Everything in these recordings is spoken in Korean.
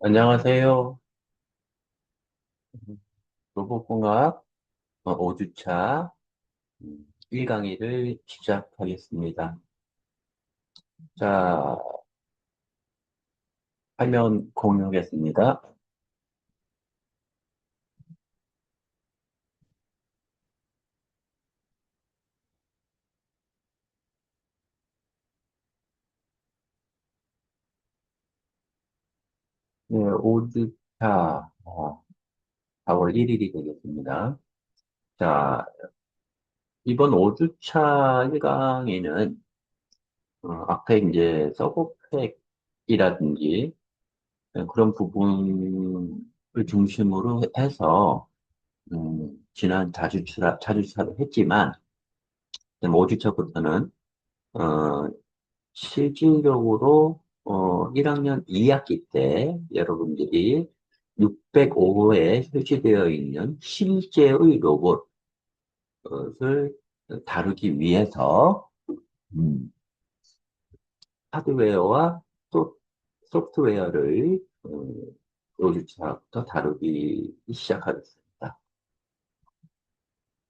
안녕하세요. 로봇공학 5주차 1강의를 시작하겠습니다. 자, 화면 공유하겠습니다. 네, 5주차 4월 1일이 되겠습니다. 자, 이번 5주차 1강에는 앞에 이제 서브팩이라든지 그런 부분을 중심으로 해서 지난 4주차를 했지만 5주차부터는 실질적으로 1학년 2학기 때 여러분들이 605호에 설치되어 있는 실제의 로봇을 다루기 위해서 음, 하드웨어와 소, 소프트웨어를 5주차부터 다루기 시작하겠습니다.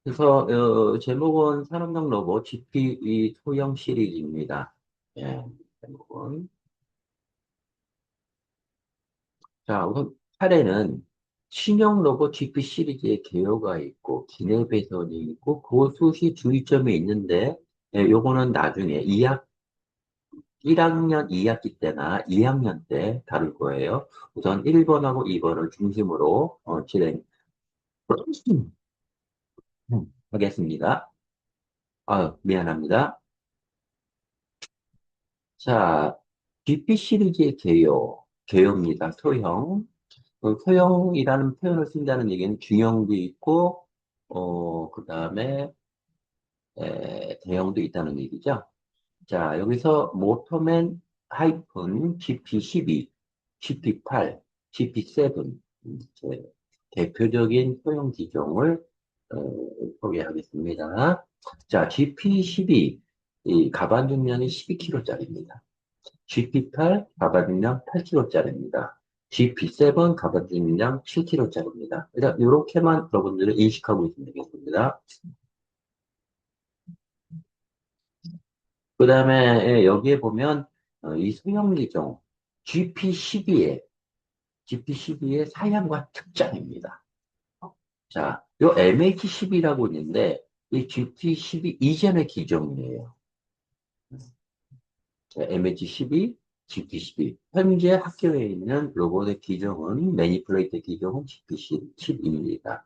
그래서 제목은 산업용 로봇 GPE 소형 시리즈입니다. 예, 제목은 자, 우선 차례는 신형 로봇 GP 시리즈의 개요가 있고, 기내 배선이 있고, 고수시 주의점이 있는데, 예, 요거는 나중에 1학년 2학기 때나 2학년 때 다룰 거예요. 우선 1번하고 2번을 중심으로 진행 하겠습니다. 미안합니다. 자, GP 시리즈의 개요입니다. 소형. 소형이라는 표현을 쓴다는 얘기는 중형도 있고, 그 다음에 대형도 있다는 얘기죠. 자, 여기서 모터맨 하이픈 GP12, GP8, GP7 이제 대표적인 소형 기종을 어, 소개하겠습니다. 자, GP12 이 가반 중량이 12kg짜리입니다. GP8 가반 중량 8kg짜리입니다. GP7 가반 중량 7kg짜리입니다. 일단 이렇게만 여러분들은 인식하고 있으면 되겠습니다. 그 다음에 여기에 보면 이 소형 기종 GP12의 사양과 특장입니다. 자, 요 MH12라고 있는데 이 GP12 이전의 기종이에요. MH12, GP12. 현재 학교에 있는 로봇의 기종은 매니플레이트 기종은 GP12입니다.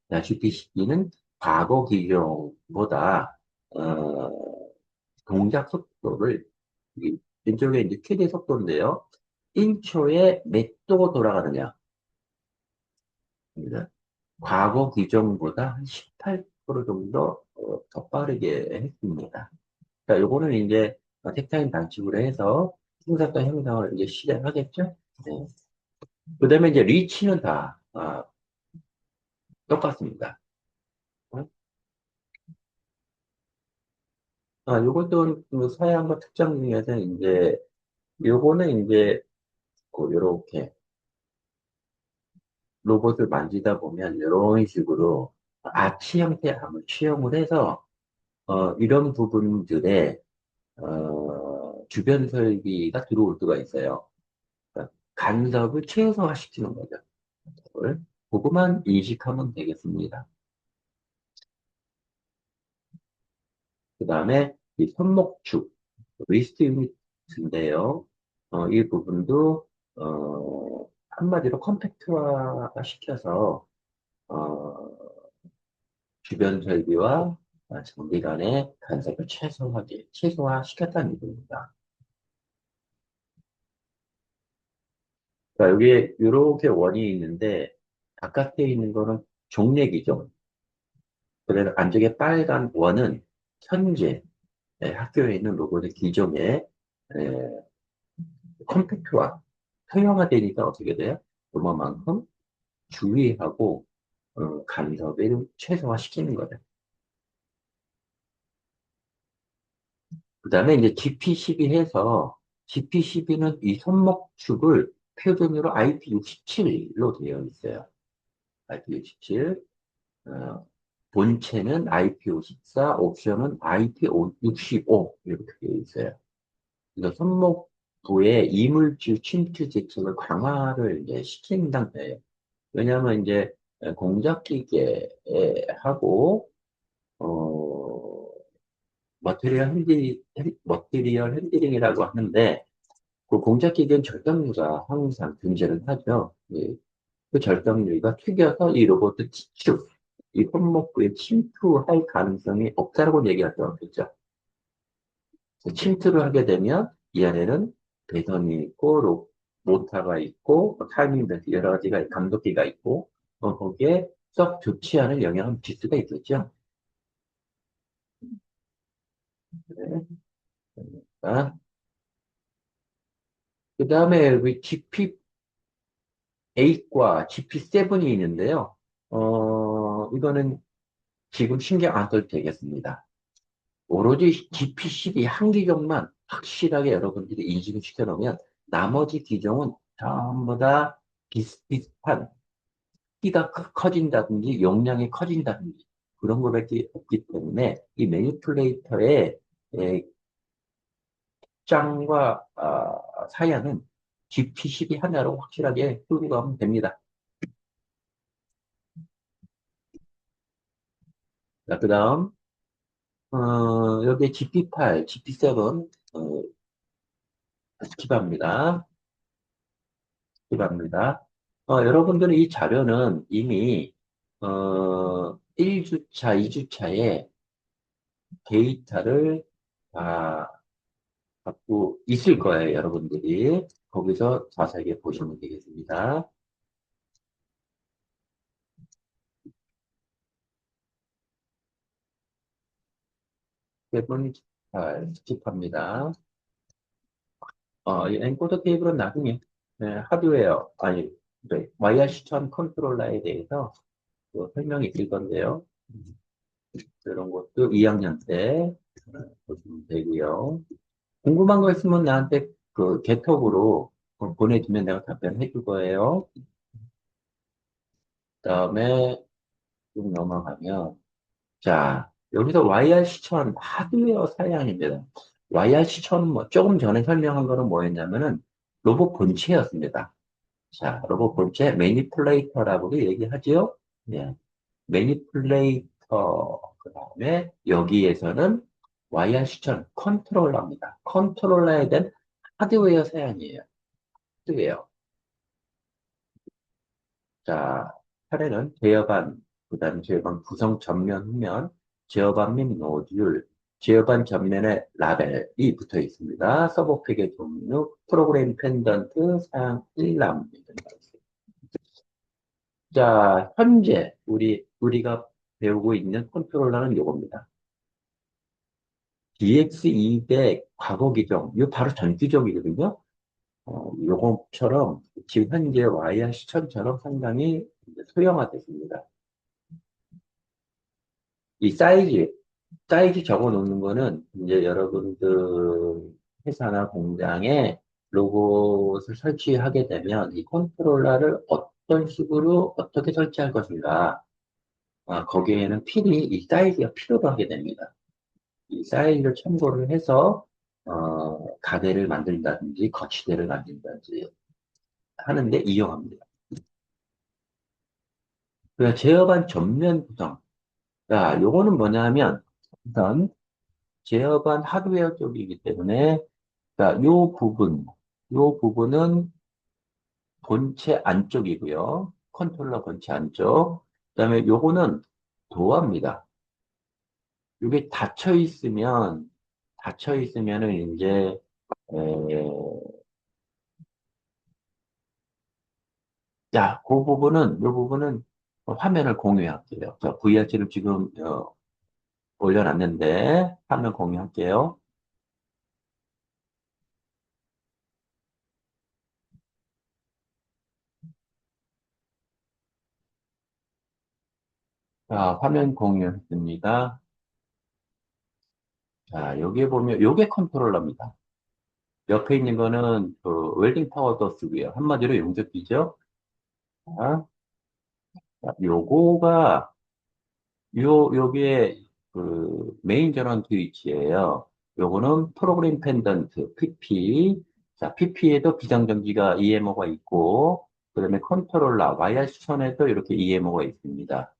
GP12는 과거 기종보다 동작 속도를 왼쪽에 이제 최대 속도인데요. 1초에 몇 도 돌아가느냐. 입니다. 과거 기종보다 한 18% 정도 더 빠르게 했습니다. 자, 요거는 이제 텍타임 방식으로 해서 풍속도 형성을 이제 실행하겠죠? 네. 그 다음에 이제 리치는 다 똑같습니다. 어? 요것도 뭐 사양과 특장 중에서 이제 요거는 이제 요렇게 로봇을 만지다 보면 이런 식으로 아치 형태의 암을 취형을 해서 이런 부분들에 주변 설비가 들어올 수가 있어요. 그러니까 간섭을 최소화시키는 거죠. 그걸 그것만 인식하면 되겠습니다. 그 다음에 이 손목축, 리스트 유닛인데요. 이 부분도 한마디로 컴팩트화 시켜서 어, 주변 설비와 장비 간의 간섭을 최소화시켰다는 얘기입니다. 자, 여기에 이렇게 원이 있는데, 바깥에 있는 거는 종례기죠. 그래서 안쪽에 빨간 원은 현재 학교에 있는 로봇의 기종의 에, 컴팩트화, 토형화되니까 어떻게 돼요? 그만큼 주의하고 간섭을 최소화시키는 거죠. 그 다음에 이제 GP12 해서 GP12는 이 손목축을 표준으로 IP67로 되어 있어요. IP67. 본체는 IP54, 옵션은 IP65 이렇게 되어 있어요. 그래서 손목부에 이물질 침투 제척을 강화를 이제 시킨 상태예요. 왜냐하면 이제 공작 기계하고 머티리얼 핸들링이라고 하는데 그 공작 기계는 절단류가 항상 존재를 하죠. 예, 그 절단류가 튀겨서 이 로봇을 티축, 이 손목부에 침투할 가능성이 없다라고 얘기할 수 없겠죠. 침투를 하게 되면 이 안에는 배선이 있고 모터가 있고 타이밍 벨트 여러 가지가 감독기가 있고 거기에 썩 좋지 않은 영향을 줄 수가 있겠죠. 네. 그 다음에 우리 GP8과 GP7이 있는데요. 이거는 지금 신경 안 써도 되겠습니다. 오로지 GP12 한 기종만 확실하게 여러분들이 인식을 시켜놓으면 나머지 기종은 전부 다 비슷비슷한 키가 커진다든지 용량이 커진다든지 그런 거밖에 없기 때문에 이 매니플레이터의 짱과 사양은 GP12 하나로 확실하게 끌고 가면 됩니다. 자, 그 다음 여기 GP8, GP7 스킵합니다. 스킵합니다. 여러분들은 이 자료는 이미 1주차, 2주차에 데이터를 다 갖고 있을 거예요, 여러분들이. 거기서 자세하게 보시면 되겠습니다. 대본 스킵합니다. 이 엔코더 테이블은 나중에 하드웨어, 아니, 네, 와이어 시천 컨트롤러에 대해서 설명이 있을 건데요. 그런 것도 2학년 때 보시면 되고요. 궁금한 거 있으면 나한테 그 개톡으로 보내주면 내가 답변해 줄 거예요. 그다음에 좀 넘어가면 자 여기서 YR 시천 하드웨어 사양입니다. YR 시천은 뭐 조금 전에 설명한 거는 뭐였냐면은 로봇 본체였습니다. 자 로봇 본체 매니플레이터라고도 얘기하지요. 예, 매니플레이터 그다음에 여기에서는 YR 시천 컨트롤러입니다. 컨트롤러에 대한 하드웨어 사양이에요. 하드웨어. 자, 차례는 제어반, 그다음 제어반 구성 전면 후면, 제어반 및 노듈, 제어반 전면에 라벨이 붙어 있습니다. 서버팩의 종류, 프로그램 펜던트, 사양 1람. 자, 현재 우리가 배우고 있는 컨트롤러는 이겁니다. DX200 과거 기종, 이거 바로 전 기종이거든요. 요것처럼 지금 현재 와이어 시천처럼 상당히 이제 소형화됐습니다. 이 사이즈 적어 놓는 거는 이제 여러분들 회사나 공장에 로봇을 설치하게 되면 이 컨트롤러를 어떤 식으로 어떻게 설치할 것인가. 거기에는 필히 이 사이즈가 필요로 하게 됩니다. 이 사이즈를 참고를 해서 가대를 만든다든지 거치대를 만든다든지 하는데 이용합니다. 그래서 제어반 전면 구성. 자, 요거는 뭐냐면 우선 제어반 하드웨어 쪽이기 때문에 자, 요 부분은 본체 안쪽이고요. 컨트롤러 본체 안쪽. 그다음에 요거는 도어입니다. 이게 닫혀 있으면은 이제 에, 자, 요 부분은 화면을 공유할게요. 자, VRC를 지금 올려놨는데 화면 공유할게요. 자, 화면 공유했습니다. 자, 여기에 보면 요게 컨트롤러입니다. 옆에 있는 거는 그 웰딩 파워도 쓰고요. 한마디로 용접기죠. 자, 요거가 요게 그 메인 전원 스위치예요. 요거는 프로그램 펜던트 PP. 자, PP에도 비상전기가 EMO가 있고, 그다음에 컨트롤러 와이어 시선에도 이렇게 EMO가 있습니다.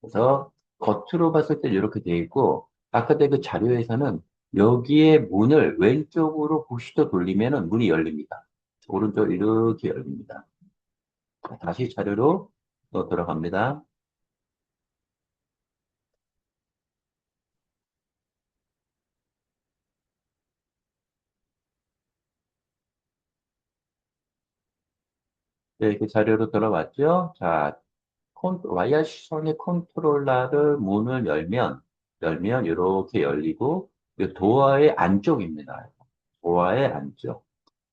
그래서 겉으로 봤을 때 이렇게 되어 있고, 아까 그 자료에서는 여기에 문을 왼쪽으로 부시도 돌리면은 문이 열립니다. 오른쪽 이렇게 열립니다. 자, 다시 자료로 또 들어갑니다. 네, 이렇게 자료로 들어갔죠. 자, 와이어 시선의 컨트롤러를 문을 열면 이렇게 열리고, 이 도어의 안쪽입니다. 도어의 안쪽.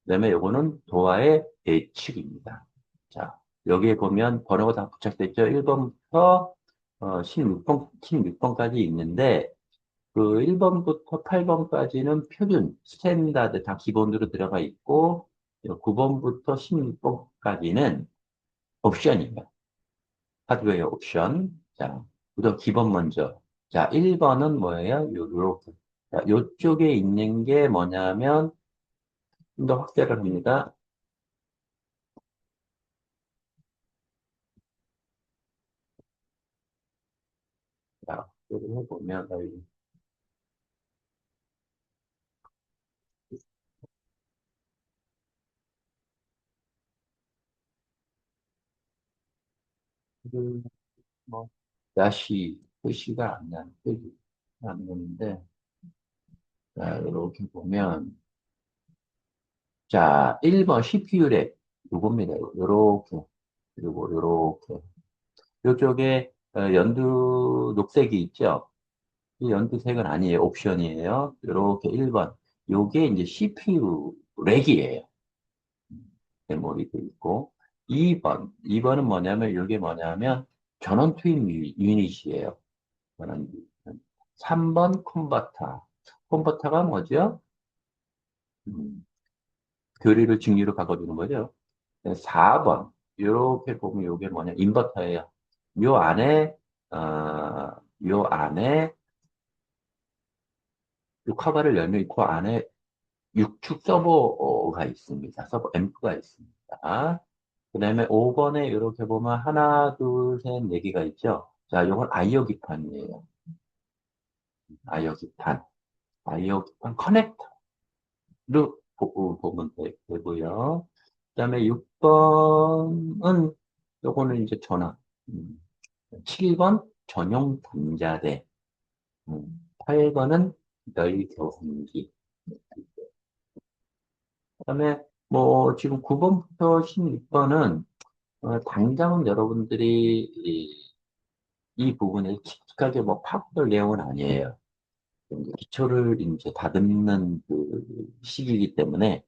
그다음에 요거는 도어의 예측입니다. 자, 여기에 보면 번호가 다 부착되어 있죠. 1번부터 16번, 16번까지 있는데, 그 1번부터 8번까지는 표준, 스탠다드 다 기본으로 들어가 있고, 9번부터 16번까지는 옵션입니다. 하드웨어 옵션. 자, 우선 기본 먼저. 자, 1번은 뭐예요? 요렇게. 자, 요쪽에 있는 게 뭐냐면, 좀 더 확대를 합니다. 자, 확대를 해보면, 그, 뭐, 다시 표시가 안 나는, 표시 안 나는데, 자, 이렇게 보면, 자, 1번 CPU래. 요겁니다. 요렇게. 그리고 요렇게. 요쪽에 연두 녹색이 있죠? 이 연두색은 아니에요. 옵션이에요. 요렇게 1번. 요게 이제 CPU 렉이에요. 메모리도 있고. 2번은 뭐냐면, 요게 뭐냐면, 전원 투입 유닛이에요. 전원 유닛. 3번 컨버터. 컨버터가 뭐죠? 음, 교리를 직류로 바꿔주는 거죠. 4번. 이렇게 보면 이게 뭐냐? 인버터예요. 요 안에, 어, 요 안에, 요 커버를 열면 그 안에 6축 서버가 있습니다. 서버 앰프가 있습니다. 그 다음에 5번에 이렇게 보면 하나, 둘, 셋, 네 개가 있죠. 자, 요건 아이오 기판이에요. 아이오 기판. 아이오 기판 커넥터로 보면 되고요. 그 다음에 6번은 요거는 이제 전화. 7번 전용 단자대. 8번은 널 교환기. 그다음에 뭐 지금 9번부터 16번은 당장은 여러분들이 이 부분에 깊숙하게 뭐 파고들 내용은 아니에요. 좀 기초를 이제 다듬는 그 시기이기 때문에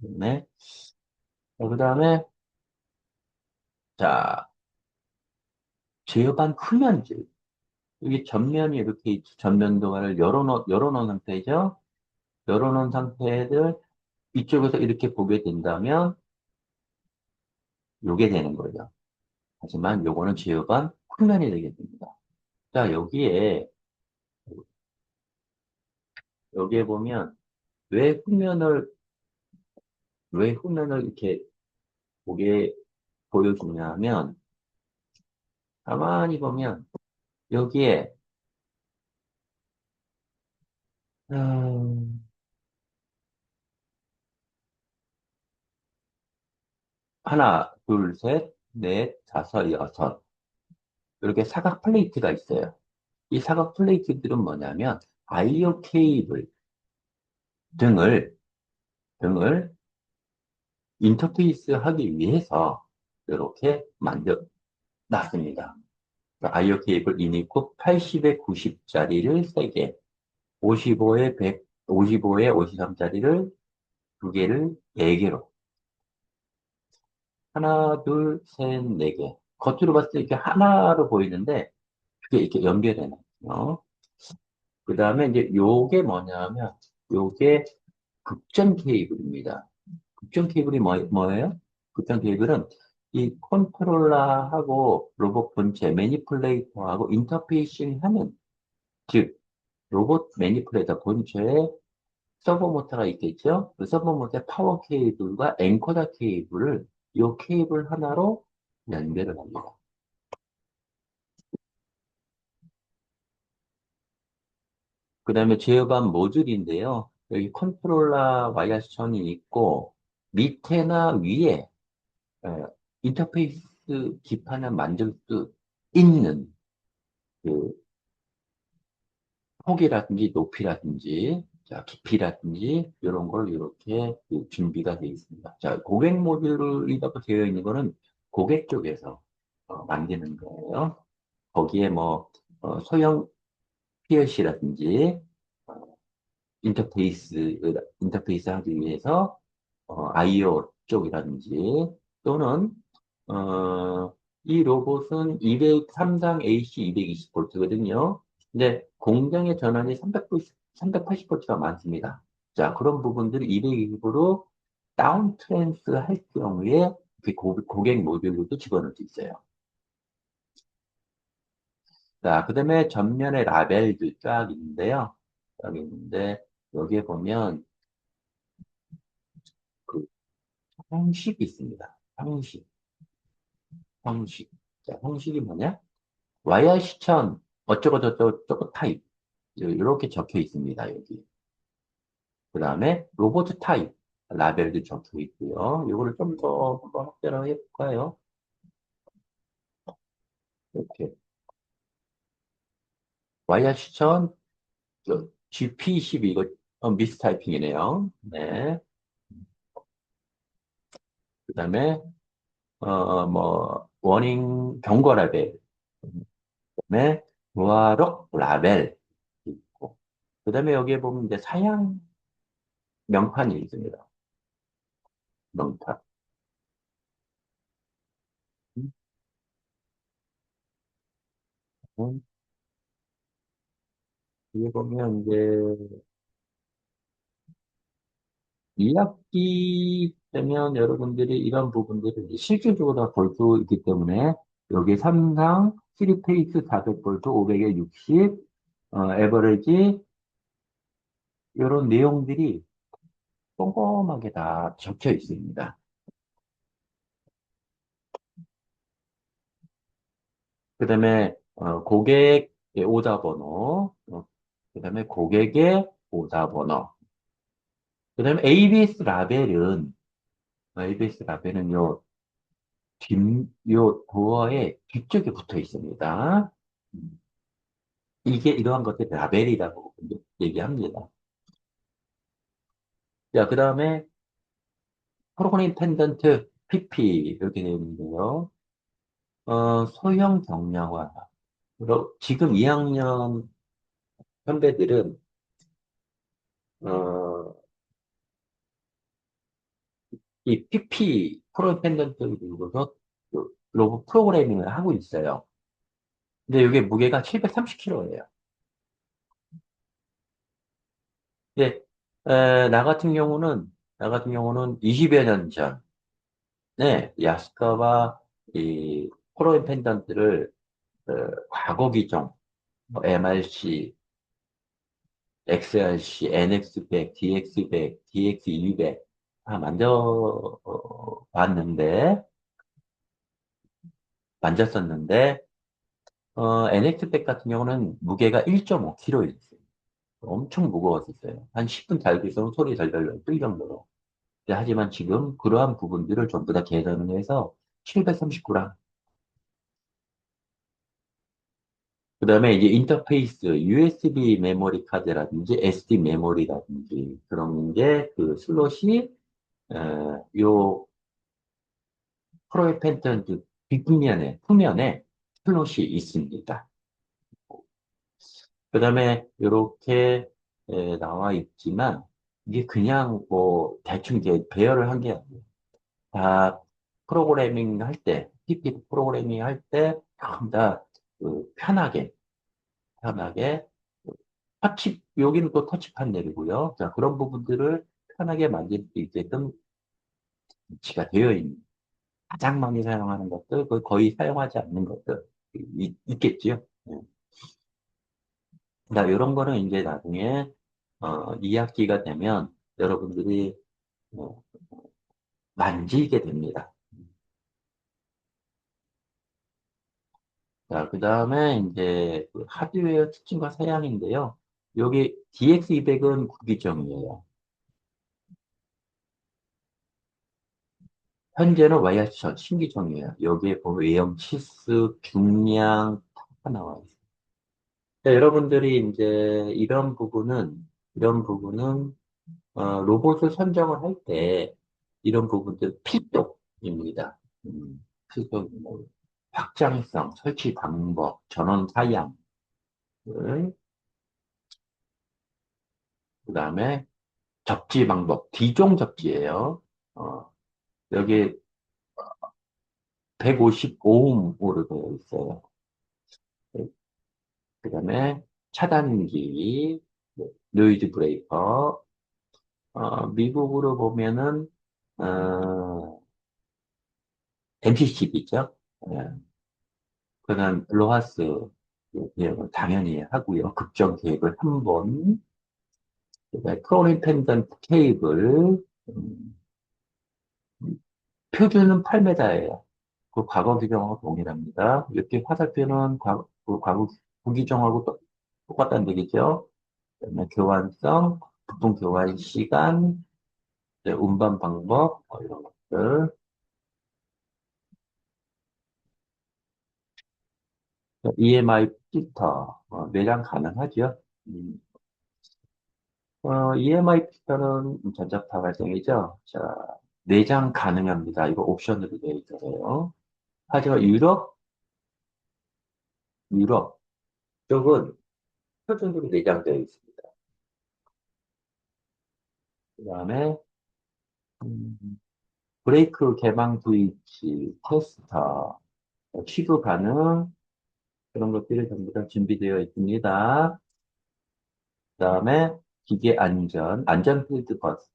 때문에 그다음에 자 제어반 후면질 이게 전면이 이렇게 전면 도어를 열어놓은 상태죠. 열어놓은 상태를 이쪽에서 이렇게 보게 된다면 요게 되는 거죠. 하지만 요거는 제어반 후면이 되게 됩니다. 자, 여기에 보면 왜 후면을, 왜 후면을 이렇게 보게 보여주냐면 가만히 보면 여기에, 음, 하나, 둘, 셋, 넷, 다섯, 여섯. 이렇게 사각 플레이트가 있어요. 이 사각 플레이트들은 뭐냐면 아이오 케이블 등을, 등을 인터페이스 하기 위해서 이렇게 만들어 놨습니다. 아이오 케이블 인이고 80에 90짜리를 3개, 55에 100, 55에 53짜리를 2개를 4개로. 하나, 둘, 셋, 4개. 겉으로 봤을 때 이렇게 하나로 보이는데, 그게 이렇게 연결되는. 그 다음에 이제 요게 뭐냐면, 요게 급전 케이블입니다. 급전 케이블이 뭐예요? 급전 케이블은 이 컨트롤러하고 로봇 본체, 매니플레이터하고 인터페이싱 하는, 즉, 로봇 매니플레이터 본체에 서버 모터가 있겠죠? 그 서버 모터의 파워 케이블과 엔코더 케이블을 이 케이블 하나로 연결을 합니다. 그 다음에 제어반 모듈인데요. 여기 컨트롤러 와이어선이 있고, 밑에나 위에 인터페이스 기판을 만들 수 있는 그 폭이라든지 높이라든지 자, 깊이라든지 이런 걸 이렇게 그 준비가 되어 있습니다. 자, 고객 모듈이라고 되어 있는 거는 고객 쪽에서 만드는 거예요. 거기에 뭐 소형 PLC라든지 인터페이스 하기 위해서 IO 쪽이라든지 또는 어, 이 로봇은 203상 AC 220V거든요. 근데 공정의 전원이 380V가 많습니다. 자, 그런 부분들을 220으로 다운 트랜스 할 경우에 이렇게 고객 모듈로도 집어넣을 수 있어요. 자, 그 다음에 전면에 라벨들 쫙 있는데요. 쫙 있는데, 여기에 보면 그 형식이 있습니다. 형식. 자, 형식이 뭐냐? 와이어 시천 어쩌고저쩌고 타입. 이렇게 적혀 있습니다, 여기. 그 다음에 로봇 타입. 라벨도 적혀 있고요. 이거를 좀 더 한번 확대를 해볼까요? 이렇게. 와이어 시천 GP12 이거 미스 타이핑이네요. 네. 그 다음에 뭐 워닝 경고 라벨. 그다음에 무화록 라벨 있고. 그 다음에 여기에 보면 이제 사양 명판이 있습니다. 명판. 음, 여기 보면 이제 2학기 되면 여러분들이 이런 부분들을 이제 실질적으로 다 볼 수 있기 때문에 여기 삼상 3페이스 400V, 500에 60, 에버리지 이런 내용들이 꼼꼼하게 다 적혀 있습니다. 그 다음에 고객의 오다 번호, 그 다음에 고객의 오다 번호, 그 다음에 ABS 라벨은 요 도어의 뒤쪽에 붙어 있습니다. 음, 이게 이러한 것들 라벨이라고 얘기합니다. 자, 그 다음에 프로그램 펜던트 PP 이렇게 되어 있는데요. 소형 경량화. 지금 2학년 선배들은 어, 이 PP 프로그램 펜던트를 들고서 그 로봇 프로그래밍을 하고 있어요. 근데 이게 무게가 730kg예요. 예, 나 같은 경우는 20여 년 전에 야스카와 이 프로인 펜던트를 과거 기종, 뭐 MRC, XRC, NX100, DX100, DX200 다 만졌었는데, NX100 같은 경우는 무게가 1.5kg였어요. 엄청 무거웠었어요. 한 10분 달고 있으면 소리 덜덜 뜰 정도로. 하지만 지금 그러한 부분들을 전부 다 계산을 해서 739랑 그 다음에 이제 인터페이스, USB 메모리 카드라든지 SD 메모리라든지 그런 게 그 슬롯이 요 프로의 펜턴트 뒷면에, 후면에 슬롯이 있습니다. 그 다음에 이렇게 나와 있지만 이게 그냥 뭐 대충 이제 배열을 한 게 아니에요. 다 프로그래밍 할 때, PP 프로그래밍 할 때, 조금 더 편하게, 여기는 또 터치판 내리고요. 자, 그런 부분들을 편하게 만들 수 있게끔 배치가 되어 있는, 가장 많이 사용하는 것들, 그 거의 사용하지 않는 것들, 있겠지요. 예. 그러니까 이런 거는 이제 나중에, 2학기가 되면 여러분들이 어, 만지게 됩니다. 자, 그 다음에 이제 그 하드웨어 특징과 사양인데요. 여기 DX200은 구기종이에요. 현재는 YH 신기종이에요. 여기에 보면 외형 치수, 중량 다 나와 있어요. 자, 여러분들이 이제 이런 부분은 로봇을 선정을 할 때 이런 부분들 필독입니다. 필독, 뭐, 확장성, 설치 방법, 전원 사양을, 그 다음에 접지 방법, D종 접지예요. 어, 여기 155음으로 되어 있어요. 그 다음에 차단기, 노이즈 브레이커, 미국으로 보면은, MCCB죠. 그는 로하스 계획을 당연히 하고요. 급정 계획을 한 번, 그다음에 크로린 펜던트 케이블, 음, 표준은 8m예요. 그 과거 규정하고 동일합니다. 이렇게 화살표는 그 과거 구기종하고 똑같다는 얘기죠. 그다음에 교환성, 부품 교환 시간, 이제 운반 방법, 이런 것들. EMI 필터, 매장 가능하죠. EMI 필터는 전자파 발생이죠. 자, 내장 가능합니다. 이거 옵션으로 되어 있어요. 하지만 유럽 쪽은 표준으로 내장되어 있습니다. 그 다음에, 음, 브레이크 개방 스위치, 테스터, 취급 가능, 그런 것들이 전부 다 준비되어 있습니다. 그 다음에 기계 안전 필드 버스,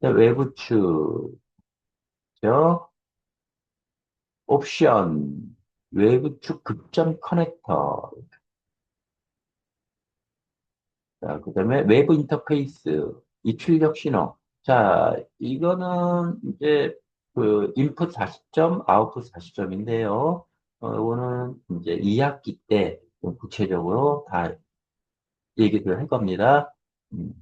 외부 축죠. 옵션, 외부 축 급전 커넥터, 자, 그 다음에 외부 인터페이스, 입출력 신호. 자, 이거는 이제 그 인풋 40점, 아웃풋 40점인데요. 이거는 이제 2학기 때 좀 구체적으로 다 얘기를 할 겁니다. 음.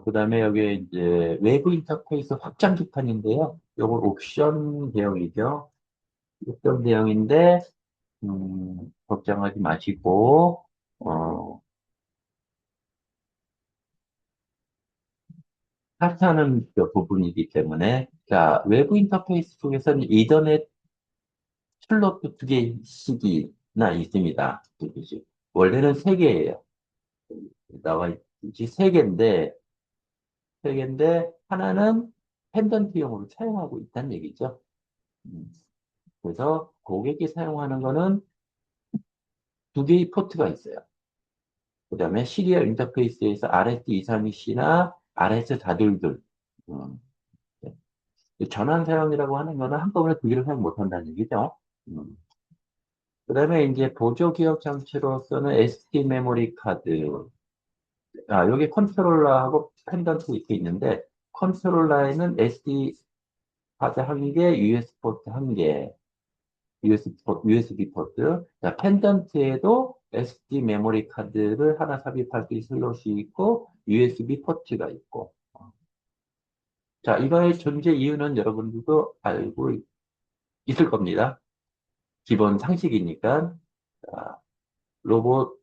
그 다음에 여기 이제 외부 인터페이스 확장 기판인데요. 요거 옵션 대형이죠. 옵션 대형인데, 걱정하지 마시고, 하차하는 그 부분이기 때문에, 자, 외부 인터페이스 쪽에서는 이더넷 슬롯 두 개씩이나 있습니다. 두 개씩. 원래는 세 개예요. 나와 있지, 세 개인데, 하나는 펜던트용으로 사용하고 있다는 얘기죠. 음, 그래서 고객이 사용하는 거는 두 개의 포트가 있어요. 그 다음에 시리얼 인터페이스에서 RS232C나 RS422, 음, 전환 사용이라고 하는 거는 한꺼번에 두 개를 사용 못 한다는 얘기죠. 음. 그다음에 이제 보조 기억 장치로서는 SD 메모리 카드. 여기 컨트롤러하고 펜던트 이렇게 있는데, 컨트롤러에는 SD 카드 한 개, USB 포트 한 개, USB 포트. 자, 펜던트에도 SD 메모리 카드를 하나 삽입할 수 있는 슬롯이 있고, USB 포트가 있고. 자, 이거의 존재 이유는 여러분들도 알고 있을 겁니다. 기본 상식이니까. 자, 로봇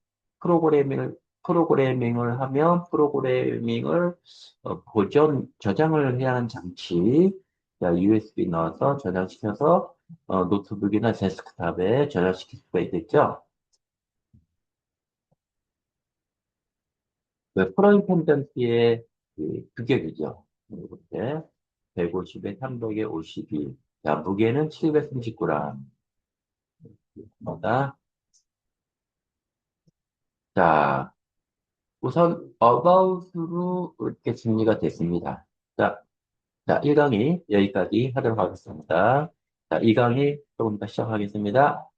프로그래밍을 하면 프로그래밍을 저장을 해야 하는 장치. 자, USB 넣어서 저장시켜서 노트북이나 데스크탑에 저장시킬 수가 있겠죠. 프로임 펜던트의 그 규격이죠. 이렇게 150에 300에 52. 자, 무게는 739g마다. 자, 우선 about로 이렇게 정리가 됐습니다. 자, 자, 1강의 여기까지 하도록 하겠습니다. 자, 2강의 조금 더 시작하겠습니다.